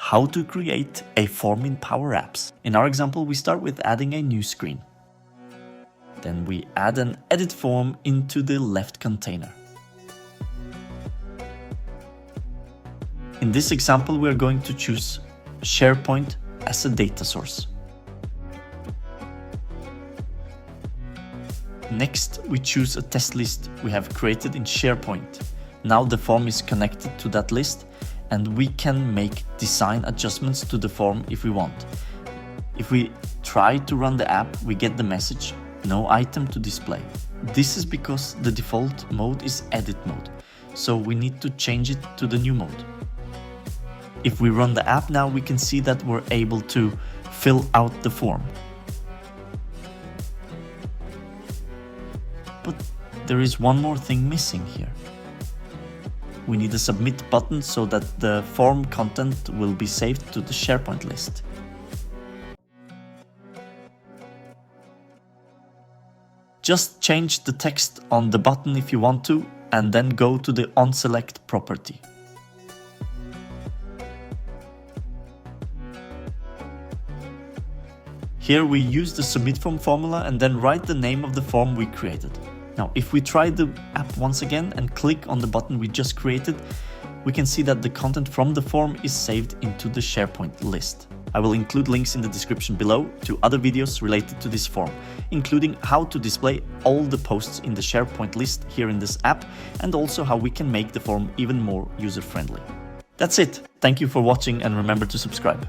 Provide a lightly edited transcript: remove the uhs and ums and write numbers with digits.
how to create a form in Power Apps. In our example, we start with adding a new screen. Then we add an edit form into the left container. In this example, we are going to choose SharePoint as a data source. Next, we choose a test list we have created in SharePoint. Now the form is connected to that list, and we can make design adjustments to the form if we want. If we try to run the app, we get the message, no item to display. This is because the default mode is edit mode, so we need to change it to the new mode. If we run the app now, we can see that we're able to fill out the form. But there is one more thing missing here. We need a submit button so that the form content will be saved to the SharePoint list. Just change the text on the button if you want to, and then go to the onSelect property. Here we use the submit form formula and then write the name of the form we created. Now, if we try the app once again and click on the button we just created, we can see that the content from the form is saved into the SharePoint list. I will include links in the description below to other videos related to this form, including how to display all the posts in the SharePoint list here in this app, and also how we can make the form even more user-friendly. That's it. Thank you for watching, and remember to subscribe.